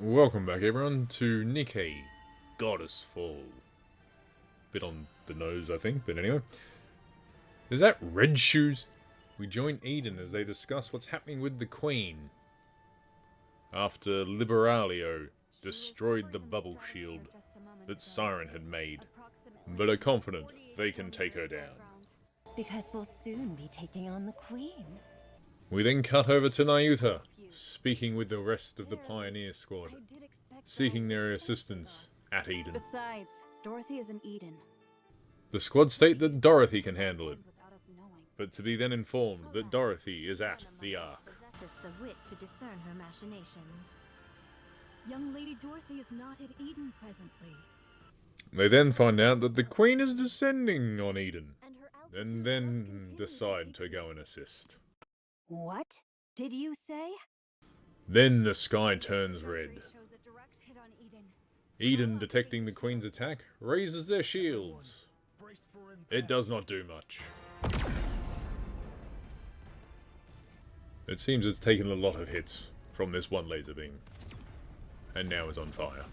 Welcome back everyone to Nikke, Goddess Fall. Bit on the nose I think, but anyway. Is that Red Shoes? We join Eden as they discuss what's happening with the Queen. After Liberalio destroyed the bubble shield that Siren had made, but are confident they can take her down. Because we'll soon be taking on the Queen. We then cut over to Nyuta, speaking with the rest of the Pioneer Squad, seeking their assistance at Eden. Besides, Dorothy is in Eden. The squad state that Dorothy can handle it, but to be then informed that Dorothy is at the Ark. Possesseth the wit to discern her machinations. Young Lady Dorothy is not at Eden presently. They then find out that the Queen is descending on Eden, and then decide to go and assist. What did you say? Then the sky turns red. Eden, detecting the Queen's attack, raises their shields. It does not do much. It seems it's taken a lot of hits from this one laser beam, and now is on fire.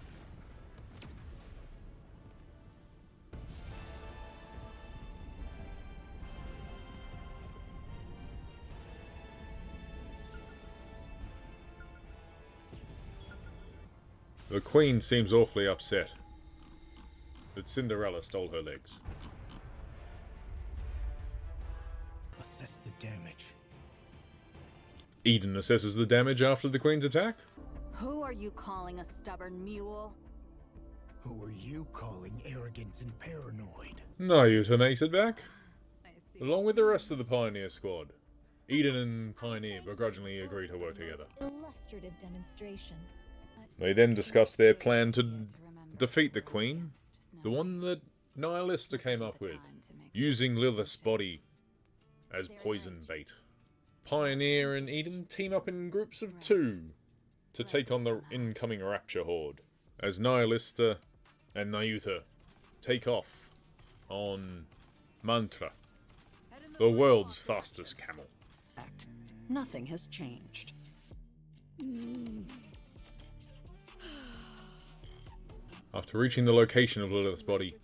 The Queen seems awfully upset that Cinderella stole her legs. Assess the damage. Eden assesses the damage after the Queen's attack. Who are you calling a stubborn mule? Who are you calling arrogant and paranoid? Nyuta makes it back, along with the rest of the Pioneer Squad. Eden and Pioneer begrudgingly agree to work together. Illustrative demonstration. They then discuss their plan to defeat the Queen, the one that Nihilista came up with, using Lilith's body as poison bait. Pioneer and Eden team up in groups of 2 to take on the incoming Rapture Horde, as Nihilista and Nyuta take off on Mantra, the world's fastest camel. Nothing has changed. After reaching the location of Lilith's body,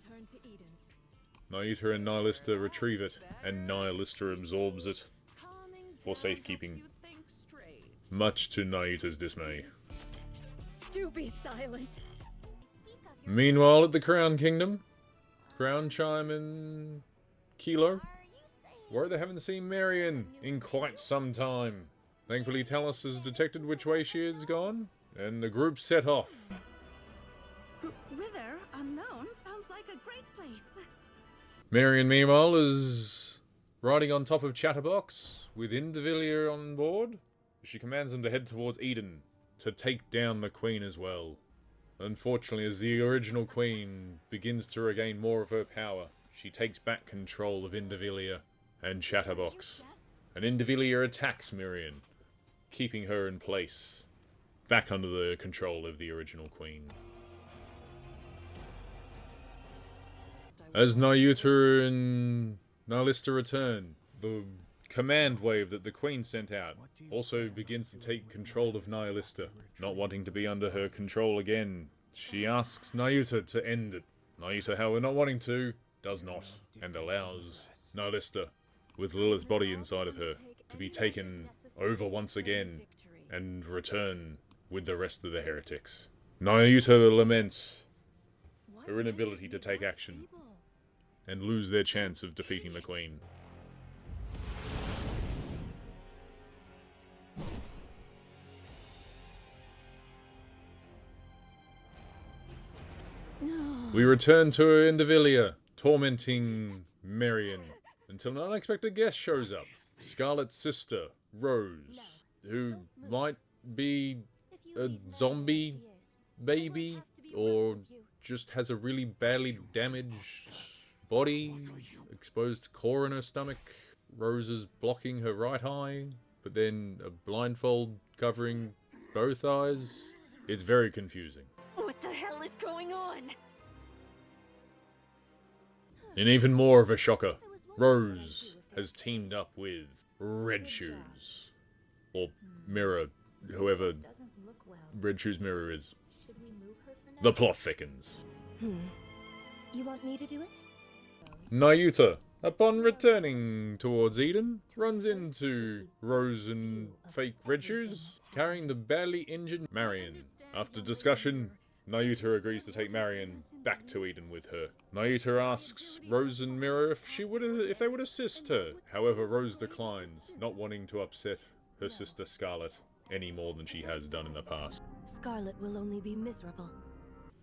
Nyuta and Nihilista retrieve it, and Nihilista absorbs it for safekeeping, much to Nyuta's dismay. Do be silent. Meanwhile, at the Crown Kingdom, Crown Chime and Kilo, where they haven't seen Marion in quite some time. Thankfully, Talos has detected which way she has gone, and the group set off. Whither unknown sounds like a great place. Marion, meanwhile, is riding on top of Chatterbox, with Indivilier on board. She commands them to head towards Eden, to take down the Queen as well. Unfortunately, as the original Queen begins to regain more of her power, she takes back control of Indivilier and Chatterbox. And Indivilier attacks Marion, keeping her in place, back under the control of the original Queen. As Nyuta and Nihilista return, the command wave that the Queen sent out also begins to take control of Nihilista. Not wanting to be under her control again, she asks Nyuta to end it. Nyuta, however, not wanting to, does not, and allows Nihilista, with Lilith's body inside of her, to be taken over once again and return with the rest of the heretics. Nyuta laments her inability to take action and lose their chance of defeating the Queen. We return to Indivilier, tormenting Marion, until an unexpected guest shows up. Scarlet's sister, Rose, who might be a zombie baby, or just has a really badly damaged body, exposed core in her stomach. Rose is blocking her right eye, but then a blindfold covering both eyes. It's very confusing. What the hell is going on? And even more of a shocker, Rose has teamed up with Red Shoes, or Mirror, whoever Red Shoe's mirror is. The plot thickens. You want me to do it? Nayuta, upon returning towards Eden, runs into Rose and fake Red Shoes, carrying the barely injured Marion. After discussion, Nayuta agrees to take Marion back to Eden with her. Nayuta asks Rose and Mirror if they would assist her. However, Rose declines, not wanting to upset her sister Scarlet any more than she has done in the past. Scarlet will only be miserable.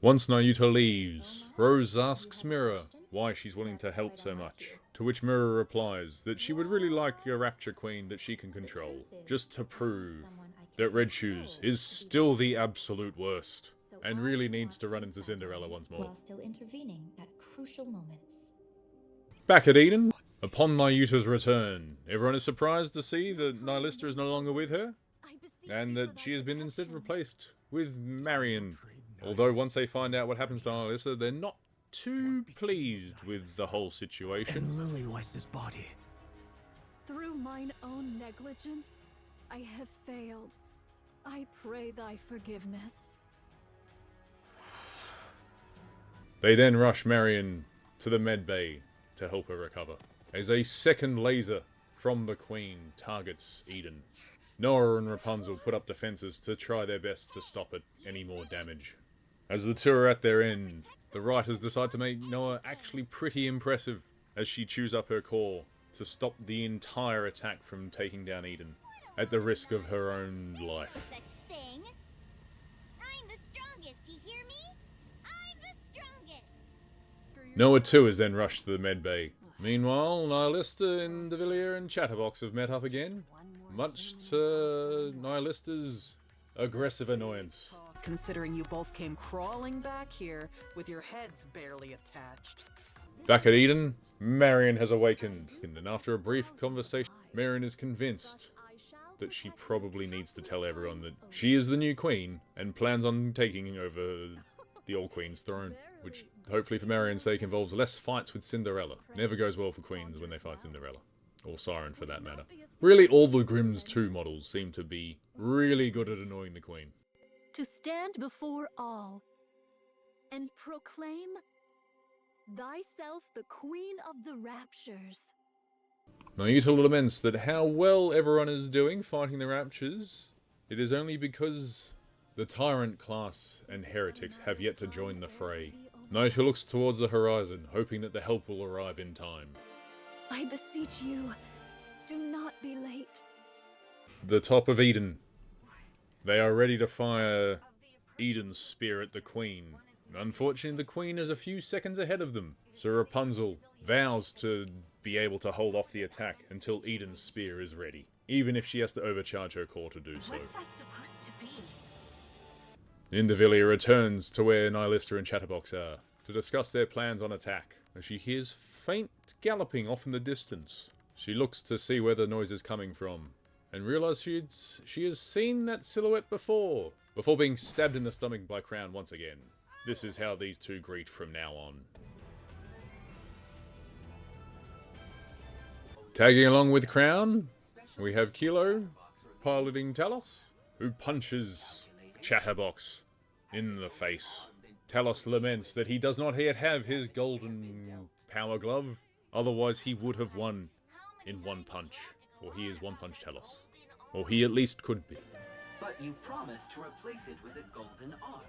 Once Nayuta leaves, Rose asks Mirror why she's willing to help so much, to which Mirror replies that she would really like a Rapture Queen that she can control, just to prove that Red Shoes is still the absolute worst, and really needs to run into Cinderella once more. While still intervening at crucial moments. Back at Eden, upon Nayuta's return, everyone is surprised to see that Nihilista is no longer with her, and that she has been instead replaced with Marion. Although once they find out what happens to Nihilista, they're not too pleased with the whole situation. And Lily Weiss's body. Through mine own negligence, I have failed. I pray thy forgiveness. They then rush Marion to the med bay to help her recover, as a second laser from the Queen targets Eden. Noah and Rapunzel put up defenses to try their best to stop it any more damage. As the two are at their end, the writers decide to make Noah actually pretty impressive as she chews up her core to stop the entire attack from taking down Eden, at the risk of her own life. Such thing. I'm the strongest, you hear me? I'm the strongest. Noah too is then rushed to the med bay. Meanwhile, Nihilista and the Villiers and Chatterbox have met up again, much to Nihilista's aggressive annoyance. Considering you both came crawling back here with your heads barely attached. Back at Eden, Marion has awakened, and after a brief conversation, Marion is convinced that she probably needs to tell everyone that she is the new queen and plans on taking over the old queen's throne, which hopefully for Marion's sake involves less fights with Cinderella. Never goes well for queens when they fight Cinderella, or Siren for that matter. Really, all the Grimm's 2 models seem to be really good at annoying the queen. To stand before all and proclaim thyself the queen of the raptures. Nayuta laments that how well everyone is doing fighting the Raptures, it is only because the Tyrant class and Heretics have yet to join the fray. Nayuta looks towards the horizon, hoping that the help will arrive in time. I beseech you, do not be late. The top of Eden. They are ready to fire Eden's spear at the Queen. Unfortunately, the Queen is a few seconds ahead of them, so Rapunzel vows to be able to hold off the attack until Eden's spear is ready, even if she has to overcharge her core to do so. What's that supposed to be? Indivilla returns to where Nihilista and Chatterbox are, to discuss their plans on attack, as she hears faint galloping off in the distance. She looks to see where the noise is coming from, and realizes she has seen that silhouette before being stabbed in the stomach by Crown once again. This is how these two greet from now on. Tagging along with Crown, we have Kilo piloting Talos, who punches Chatterbox in the face. Talos laments that he does not yet have his golden power glove, otherwise he would have won in one punch. Or he is One Punch Talos. Or he at least could be. But you promised to replace it with a golden arm.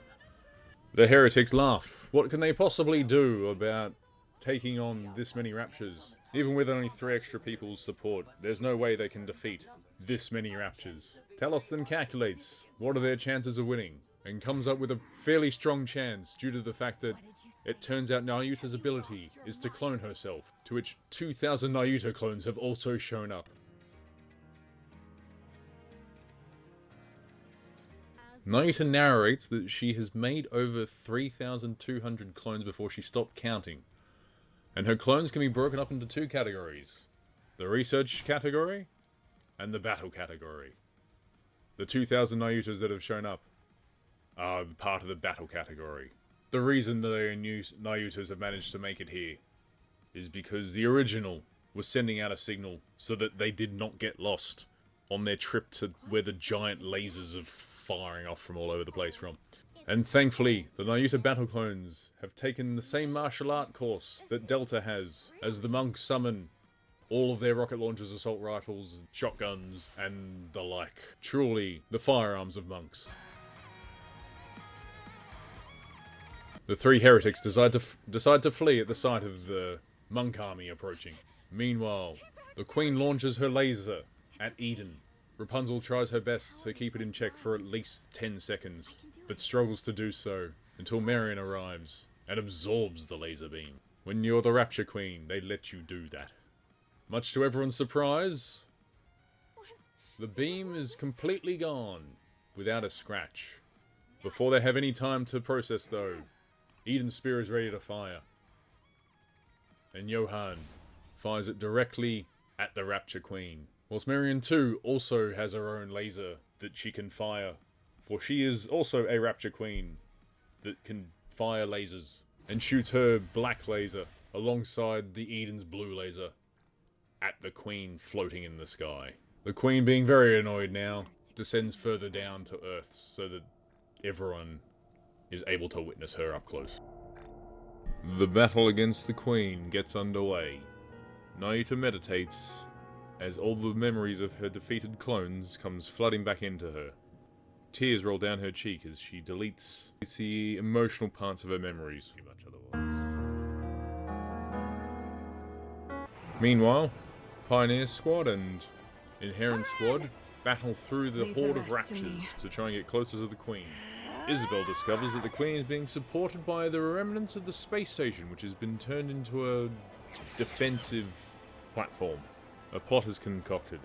The heretics laugh. What can they possibly do about taking on this many Raptures? Even with only 3 extra people's support, there's no way they can defeat this many Raptures. Talos then calculates what are their chances of winning, and comes up with a fairly strong chance due to the fact that it turns out Nayuta's ability is to clone herself, to which 2,000 Nayuta clones have also shown up. Nayuta narrates that she has made over 3,200 clones before she stopped counting, and her clones can be broken up into 2 categories: the research category and the battle category. The 2,000 Nayutas that have shown up are part of the battle category. The reason the new Nayutas have managed to make it here is because the original was sending out a signal so that they did not get lost on their trip to where the giant lasers of firing off from all over the place from. And thankfully, the Nyuta battle clones have taken the same martial art course that Delta has, as the monks summon all of their rocket launchers, assault rifles, shotguns, and the like. Truly, the firearms of monks. The three heretics decide to flee at the sight of the monk army approaching. Meanwhile, the Queen launches her laser at Eden. Rapunzel tries her best to keep it in check for at least 10 seconds, but struggles to do so until Marion arrives and absorbs the laser beam. When you're the Rapture Queen, they let you do that. Much to everyone's surprise, the beam is completely gone, without a scratch. Before they have any time to process though, Eden's spear is ready to fire. And Johann fires it directly at the Rapture Queen. Whilst Marion too also has her own laser that she can fire, for she is also a Rapture Queen that can fire lasers, and shoots her black laser alongside the Eden's blue laser at the Queen floating in the sky. The Queen, being very annoyed now, descends further down to Earth so that everyone is able to witness her up close. The battle against the Queen gets underway. Nyuta meditates as all the memories of her defeated clones comes flooding back into her. Tears roll down her cheek as she deletes the emotional parts of her memories. Meanwhile, Pioneer Squad and Inherent Squad battle through the horde of Raptures to try and get closer to the Queen. Isabel discovers that the Queen is being supported by the remnants of the space station, which has been turned into a defensive platform. A plot is concocted.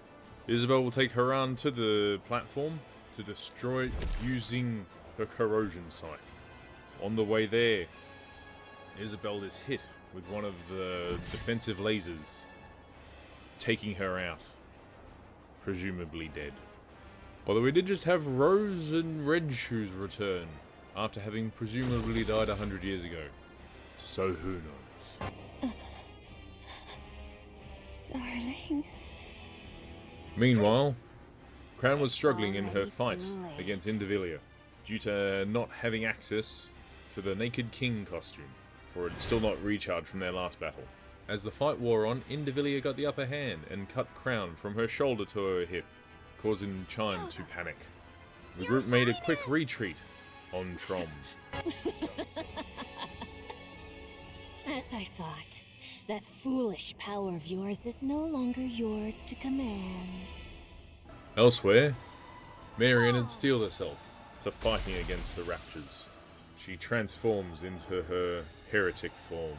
Isabel will take Haran to the platform to destroy it using her corrosion scythe. On the way there, Isabel is hit with one of the defensive lasers, taking her out, presumably dead. Although we did just have Rose and Red Shoes return, after having presumably died 100 years ago. So who knows? Darling. Meanwhile, Crown was struggling in her fight against Indivilia, due to not having access to the Naked King costume, for it had still not recharged from their last battle. As the fight wore on, Indivilia got the upper hand and cut Crown from her shoulder to her hip, causing Chime to panic. The group made a quick retreat on Trom. As I thought, that foolish power of yours is no longer yours to command. Elsewhere, Marion had steeled herself to fighting against the Raptures. She transforms into her heretic form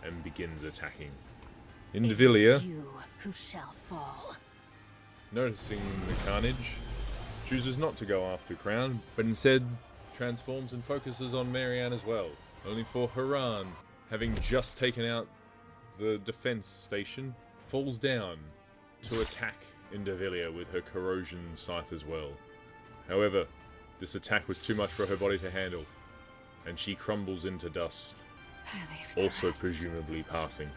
and begins attacking. Indivilia, You who shall fall. noticing the carnage, chooses not to go after Crown, but instead transforms and focuses on Marianne as well, only for Haran, having just taken out the defense station, falls down to attack Indivilia with her corrosion scythe as well. However, this attack was too much for her body to handle, and she crumbles into dust, also presumably passing,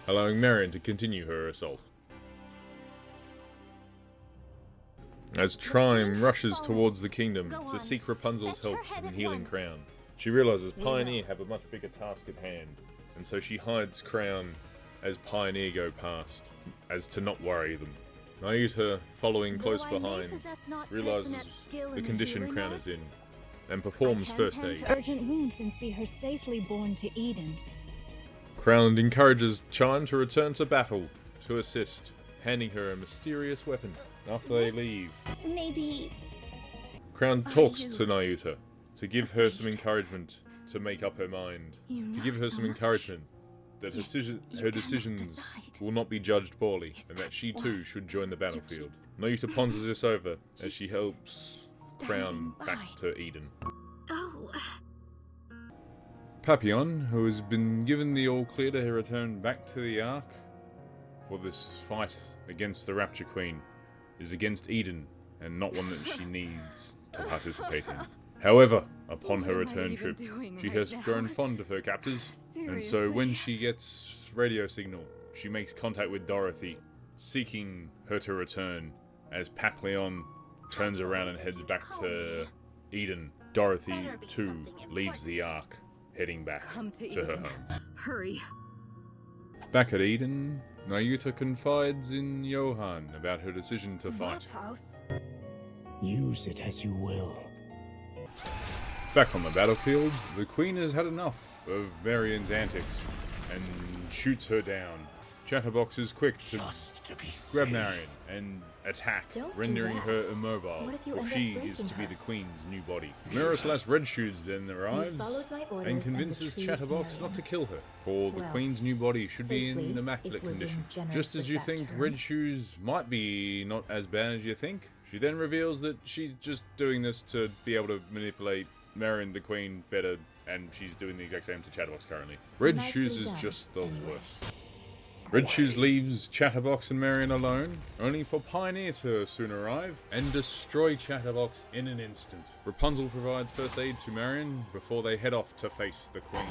allowing Marion to continue her assault. As Trime rushes towards the kingdom to seek Rapunzel's help in healing Crown, she realizes Pioneer have a much bigger task at hand, and so she hides Crown as Pioneer go past, as to not worry them. Nyuta, following close behind, realizes the condition Crown is in, and performs first aid. Urgent wounds and see her safely borne to Eden. Crown encourages Chime to return to battle to assist, handing her a mysterious weapon. After they leave, Maybe. Crown talks to Nyuta to give her some encouragement to make up her mind, to give her some encouragement that her decisions will not be judged poorly, and that she too should join the battlefield. Nyuta ponders this over as she helps Crown back to Eden. Oh. Papillon, who has been given the all clear to return back to the Ark for this fight against the Rapture Queen, is against Eden, and not one that she needs to participate in. However, upon her return trip, she has grown fond of her captors, and so when she gets radio signal, she makes contact with Dorothy, seeking her to return, as Papillon turns around and heads back to Eden, Dorothy better be too something leaves the important. Ark, heading back Come to to her Eden. home. Hurry. Back at Eden, Nayuta confides in Johan about her decision to fight. House. Use it as you will. Back on the battlefield, the Queen has had enough of Marion's antics and shoots her down. Chatterbox is quick to grab Marion and attack, Don't do rendering her that. immobile, What if you for end up she is breaking to be her? the Queen's new body. Mirrorslash Red Shoes then arrives followed my orders and and convinces retrieved Chatterbox Marion. not to kill her, for the Well, Queen's new body should be safely, in immaculate if we're being condition. generous Just as with you that think term. Red Shoes might be not as bad as you think, she then reveals that she's just doing this to be able to manipulate Marion the Queen better, and she's doing the exact same to Chatterbox currently. Red Nicely Shoes is done, just the anyway. worst. Red Shoes leaves Chatterbox and Marion alone, only for Pioneer to soon arrive and destroy Chatterbox in an instant. Rapunzel provides first aid to Marion before they head off to face the Queen.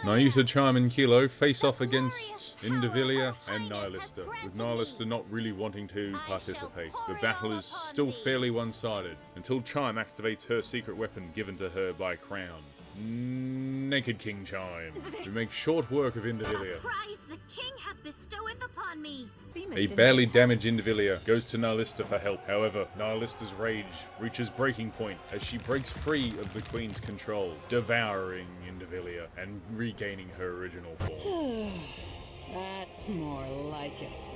Nayuta, Charm and Kilo face off against Indivilia and Nihilista, with Nihilista not really wanting to participate. The battle is still fairly one-sided, until Charm activates her secret weapon given to her by Crown. Naked King Chime, to make short work of Indivilia. Prize the king hath bestoweth upon me. A badly damaged Indivilia goes to Nihilista for help. However, Nihilista's rage reaches breaking point as she breaks free of the Queen's control, devouring Indivilia and regaining her original form. That's more like it.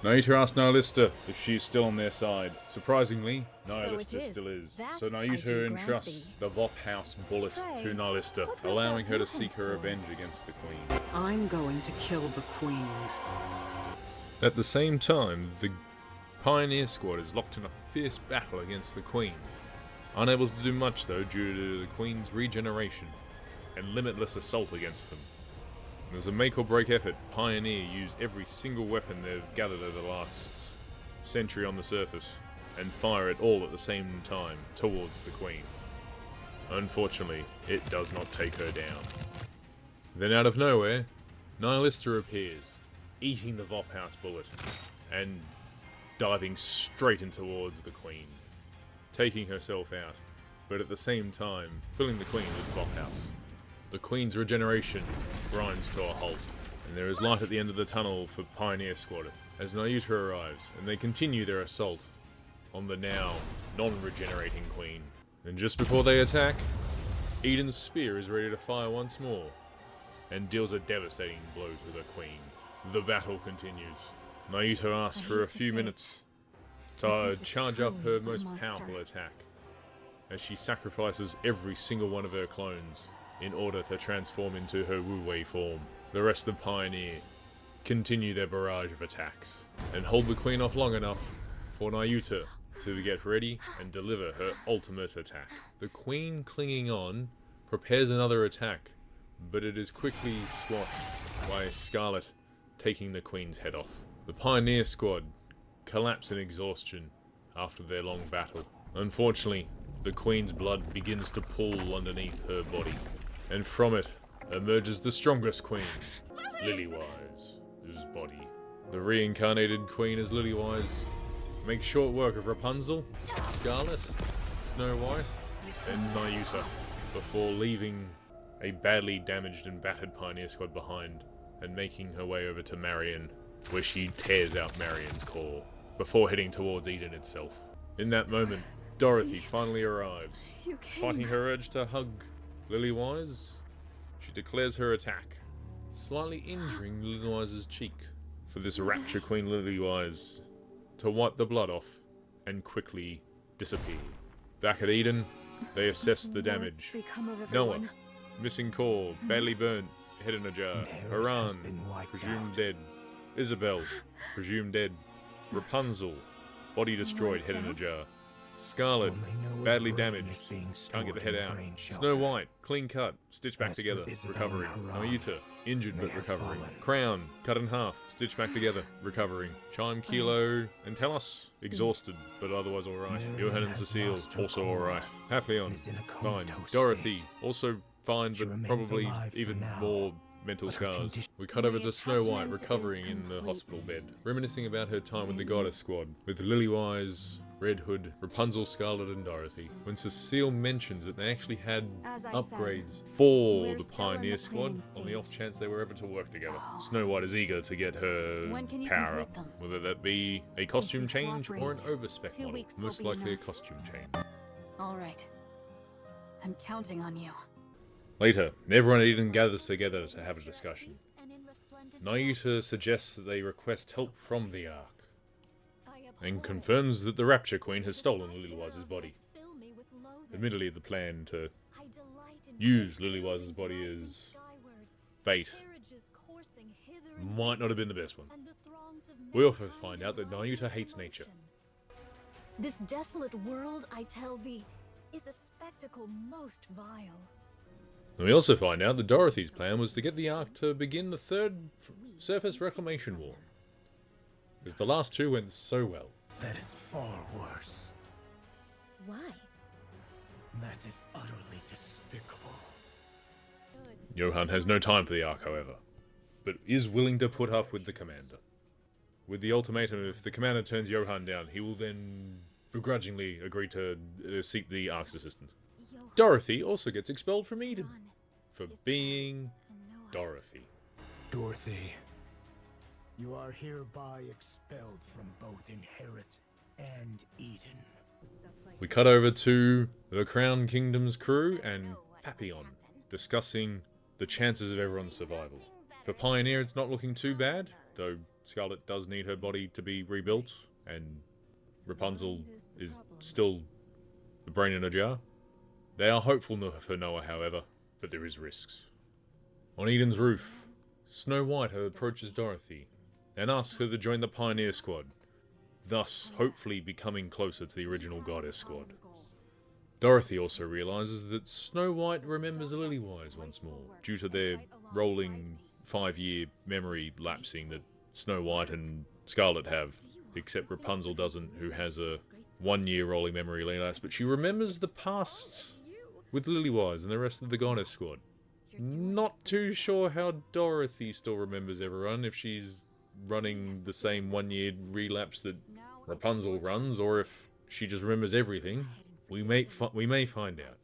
Nayuta asks Nihilista if she's still on their side. Surprisingly, So Nihilista it is. still is. That So I do Nayuta grant entrusts thee. the Vop House bullet Pray, to Nihilista, what wilt allowing thou her to do seek her henceforth? revenge against the Queen. I'm going to kill the queen. At the same time, the Pioneer Squad is locked in a fierce battle against the Queen. Unable to do much though due to the Queen's regeneration and limitless assault against them. As a make or break effort, Pioneer use every single weapon they've gathered over the last century on the surface and fire it all at the same time towards the Queen. Unfortunately, it does not take her down. Then out of nowhere, Nihilista appears, eating the Vop House bullet and diving straight in towards the Queen, taking herself out, but at the same time filling the Queen with Vop House. The Queen's regeneration grinds to a halt, and there is light at the end of the tunnel for Pioneer Squad as Nayuta arrives, and they continue their assault on the now non-regenerating Queen. And just before they attack, Eden's spear is ready to fire once more, and deals a devastating blow to the Queen. The battle continues. Nayuta asks I for a hate to few say minutes but to this is charge up truly her a most monster. powerful attack, as she sacrifices every single one of her clones in order to transform into her Wu Wei form. The rest of Pioneer continue their barrage of attacks, and hold the Queen off long enough for Nayuta to get ready and deliver her ultimate attack. The Queen, clinging on, prepares another attack, but it is quickly squashed by Scarlet taking the Queen's head off. The Pioneer Squad collapse in exhaustion after their long battle. Unfortunately, the Queen's blood begins to pool underneath her body, and from it emerges the strongest Queen, Lilywise's body. The reincarnated Queen as Lilywise makes short work of Rapunzel, Scarlet, Snow White, and Nayuta before leaving a badly damaged and battered Pioneer Squad behind and making her way over to Marion, where she tears out Marion's core before heading towards Eden itself. In that moment, Dorothy finally arrives. You came. Fighting her urge to hug Lilywise, she declares her attack, slightly injuring Lilywise's cheek. For this Rapture Queen Lilywise to wipe the blood off and quickly disappear. Back at Eden, they assess the damage. What's become of Noah, everyone? missing core, badly burnt, head in a jar. Mares has Haran, been wiped presumed out. dead. Isabel, presumed dead. Rapunzel, body destroyed, head in a Wiped out? jar. Scarlet, All they know is badly brain damaged, is being can't get the stored head in out. brain shelter. Snow White, clean cut, stitched back As for together, Isabel recovering. and Haran, Nayuta, injured they but have recovering. fallen. Crown, cut in half, stitched back together, recovering. Chime, Kilo, and Telos, exhausted but otherwise alright. Marion Johan and has Cecile, lost her also core alright. Papillon, and is in a fine. comatose Dorothy, state. also fine She but remains probably alive for even now, more mental but her scars. condition- We cut over My to Snow White attachment is recovering in the complete. hospital bed, reminiscing about her time with the And Goddess Squad, with Lilywise Red Hood, Rapunzel, Scarlet, and Dorothy. When Cecile mentions that they actually had As I upgrades said, for we're the still in Pioneer the Squad, planning on the stage. off chance they were ever to work together. Snow White is eager to get her When can you power complete up, them? whether that be a costume you change or an cooperate, overspec 2 model. weeks will Most be likely a enough. costume change. All right. I'm counting on you. Later, everyone at Eden gathers together to have a discussion. Nahyuta suggests that they request help from the Ark, and confirms that the Rapture Queen has stolen Lilywise's body. Admittedly, the plan to use Lilywise's body as bait might not have been the best one. We also find out that Nahyuta hates nature. This desolate world, I tell thee, is a spectacle most vile. And we also find out that Dorothy's plan was to get the Ark to begin the third surface reclamation war, as the last two went so well. That is far worse. Why? That is utterly despicable. Johann has no time for the Ark, however, but is willing to put up with the commander. With the ultimatum, if the commander turns Johann down, he will then begrudgingly agree to seek the Ark's assistance. Dorothy also gets expelled from Eden for being Dorothy. Dorothy, you are hereby expelled from both Inherit and Eden. We cut over to the Crown Kingdom's crew and Papillon discussing the chances of everyone's survival. For Pioneer, it's not looking too bad, though Scarlet does need her body to be rebuilt, and Rapunzel is still a brain in a jar. They are hopeful for Noah, however, but there is risks. On Eden's roof, Snow White approaches Dorothy and asks her to join the Pioneer Squad, thus hopefully becoming closer to the original Goddess Squad. Dorothy also realizes that Snow White remembers Lilywise once more, due to their rolling 5-year memory lapsing that Snow White and Scarlet have, except Rapunzel doesn't, who has a 1-year rolling memory lapse, but she remembers the past with Lilywise and the rest of the Goddess Squad. Not too sure how Dorothy still remembers everyone, if she's running the same 1-year relapse that Rapunzel runs, or if she just remembers everything. We may find out.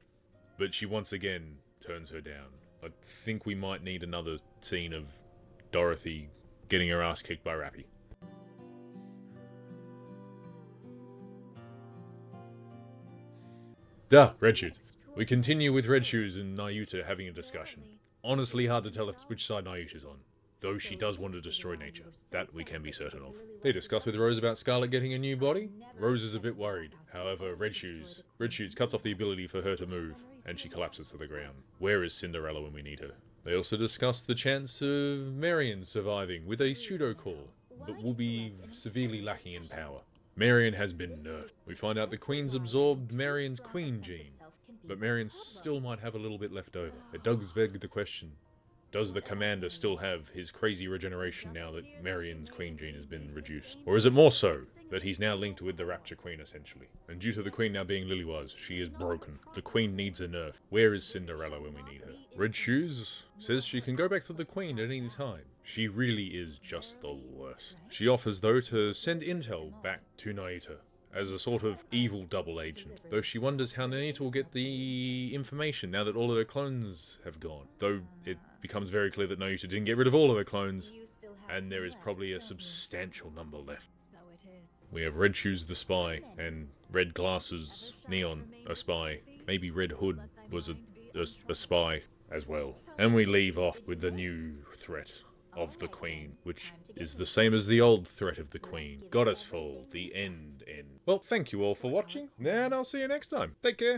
But she once again turns her down. I think we might need another scene of Dorothy getting her ass kicked by Rappy. Red Shoes. We continue with Red Shoes and Nahyuta having a discussion. Honestly hard to tell which side Nahyuta's on, though she does want to destroy nature. That we can be certain of. They discuss with Rose about Scarlet getting a new body. Rose is a bit worried. However, Red Shoes cuts off the ability for her to move, and she collapses to the ground. Where is Cinderella when we need her? They also discuss the chance of Marion surviving with a pseudo core, but will be severely lacking in power. Marion has been nerfed. We find out the Queen's absorbed Marion's Queen gene, but Marion still might have a little bit left over. It does beg the question, does the Commander still have his crazy regeneration now that Marion's Queen gene has been reduced? Or is it more so that he's now linked with the Rapture Queen, essentially? And due to the Queen now being Lilywise, she is broken. The Queen needs a nerf. Where is Cinderella when we need her? Red Shoes says she can go back to the Queen at any time. She really is just the worst. She offers, though, to send intel back to Nahyuta as a sort of evil double agent, though she wonders how Nahyuta will get the information now that all of her clones have gone. Though it becomes very clear that Nahyuta didn't get rid of all of her clones, and there is probably a substantial number left. We have Red Shoes the spy, and Red Glasses Neon a spy. Maybe Red Hood was a spy as well. And we leave off with the new threat of the Queen, which is the same as the old threat of the Queen. Goddess Fall, the end. Well, thank you all for watching, and I'll see you next time. Take care.